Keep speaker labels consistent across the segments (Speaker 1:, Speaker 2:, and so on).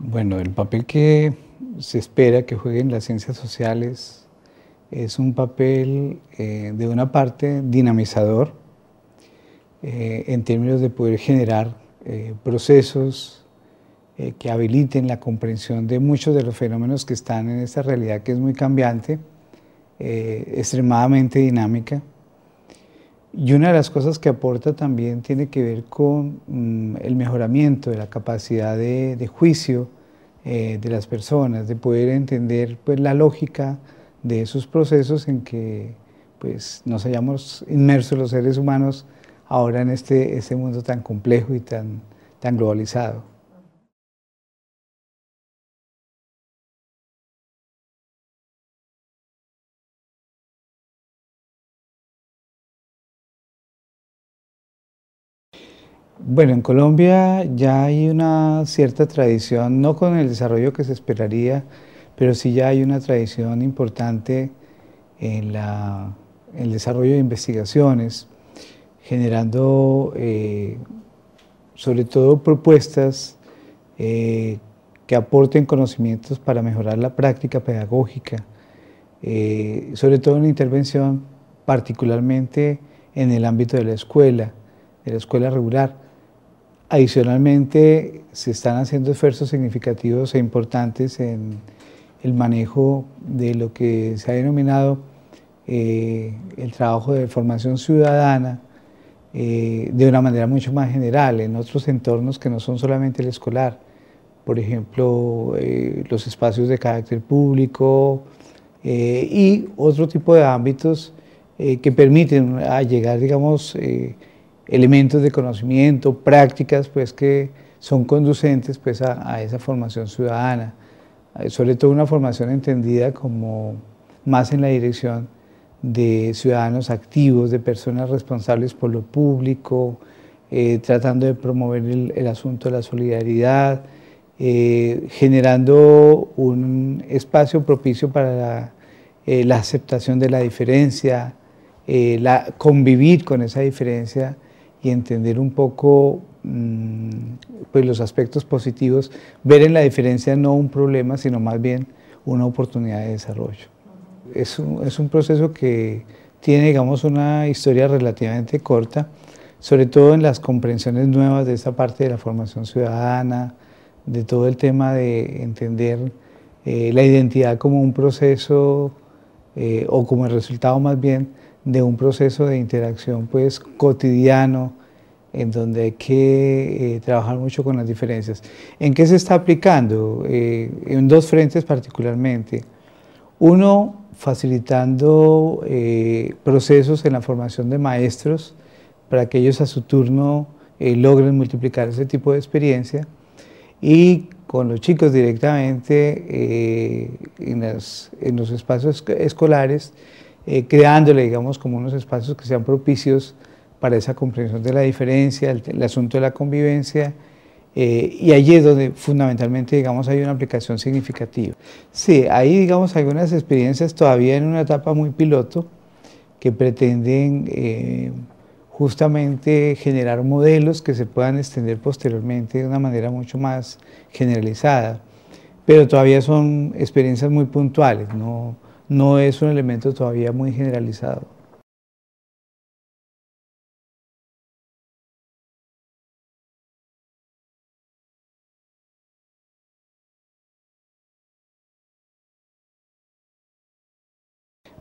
Speaker 1: Bueno, el papel que se espera que jueguen las ciencias sociales es un papel, de una parte, dinamizador, en términos de poder generar procesos que habiliten la comprensión de muchos de los fenómenos que están en esta realidad que es muy cambiante, extremadamente dinámica. Y una de las cosas que aporta también tiene que ver con el mejoramiento de la capacidad de juicio de las personas, de poder entender pues, la lógica de esos procesos en que pues, nos hayamos inmersos los seres humanos ahora en este mundo tan complejo y tan globalizado. Bueno, en Colombia ya hay una cierta tradición, no con el desarrollo que se esperaría, pero sí ya hay una tradición importante en el desarrollo de investigaciones, generando sobre todo propuestas que aporten conocimientos para mejorar la práctica pedagógica, sobre todo en la intervención, particularmente en el ámbito de la escuela regular. Adicionalmente, se están haciendo esfuerzos significativos e importantes en el manejo de lo que se ha denominado el trabajo de formación ciudadana de una manera mucho más general, en otros entornos que no son solamente el escolar. Por ejemplo, los espacios de carácter público y otro tipo de ámbitos que permiten llegar, digamos, elementos de conocimiento, prácticas pues, que son conducentes pues, a esa formación ciudadana, sobre todo una formación entendida como más en la dirección de ciudadanos activos, de personas responsables por lo público, tratando de promover el asunto de la solidaridad, generando un espacio propicio para la aceptación de la diferencia, convivir con esa diferencia y entender un poco pues los aspectos positivos, ver en la diferencia no un problema, sino más bien una oportunidad de desarrollo. Es un proceso que tiene, digamos, una historia relativamente corta, sobre todo en las comprensiones nuevas de esta parte de la formación ciudadana, de todo el tema de entender la identidad como un proceso o como el resultado más bien de un proceso de interacción pues, cotidiano, en donde hay que trabajar mucho con las diferencias. ¿En qué se está aplicando? En dos frentes particularmente. Uno, facilitando procesos en la formación de maestros para que ellos a su turno logren multiplicar ese tipo de experiencia, y con los chicos directamente en los espacios escolares, creándole, digamos, como unos espacios que sean propicios para esa comprensión de la diferencia, el asunto de la convivencia, y allí es donde fundamentalmente, digamos, hay una aplicación significativa. Sí, hay, digamos, algunas experiencias todavía en una etapa muy piloto que pretenden justamente generar modelos que se puedan extender posteriormente de una manera mucho más generalizada, pero todavía son experiencias muy puntuales, no es un elemento todavía muy generalizado.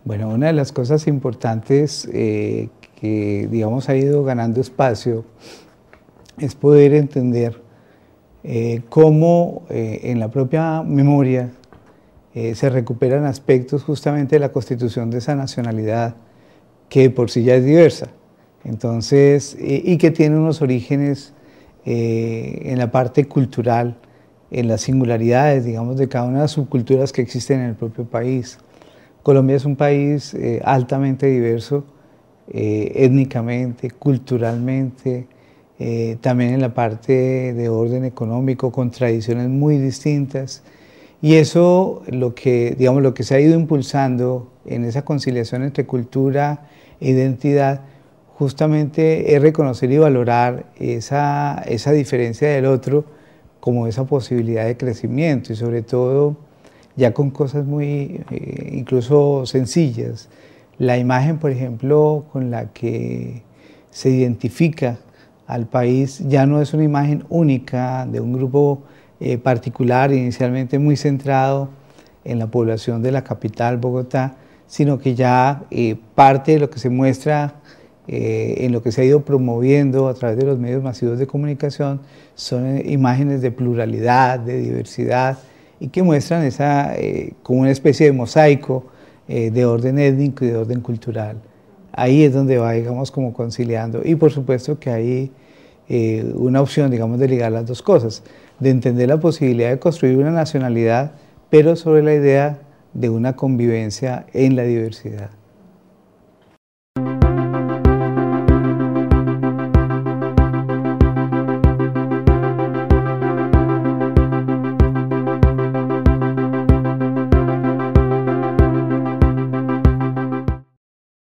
Speaker 1: Bueno, una de las cosas importantes que, digamos, ha ido ganando espacio es poder entender cómo en la propia memoria se recuperan aspectos justamente de la constitución de esa nacionalidad que por sí ya es diversa. Entonces, y que tiene unos orígenes en la parte cultural, en las singularidades, digamos, de cada una de las subculturas que existen en el propio país. Colombia es un país altamente diverso, étnicamente, culturalmente, también en la parte de orden económico, con tradiciones muy distintas. Y eso, digamos, lo que se ha ido impulsando en esa conciliación entre cultura e identidad, justamente es reconocer y valorar esa diferencia del otro como esa posibilidad de crecimiento, y sobre todo ya con cosas muy incluso sencillas. La imagen, por ejemplo, con la que se identifica al país ya no es una imagen única de un grupo particular, inicialmente muy centrado en la población de la capital, Bogotá, sino que ya parte de lo que se muestra en lo que se ha ido promoviendo a través de los medios masivos de comunicación son imágenes de pluralidad, de diversidad, y que muestran esa como una especie de mosaico de orden étnico y de orden cultural. Ahí es donde va, digamos, como conciliando. Y por supuesto que hay una opción, digamos, de ligar las dos cosas, de entender la posibilidad de construir una nacionalidad, pero sobre la idea de una convivencia en la diversidad.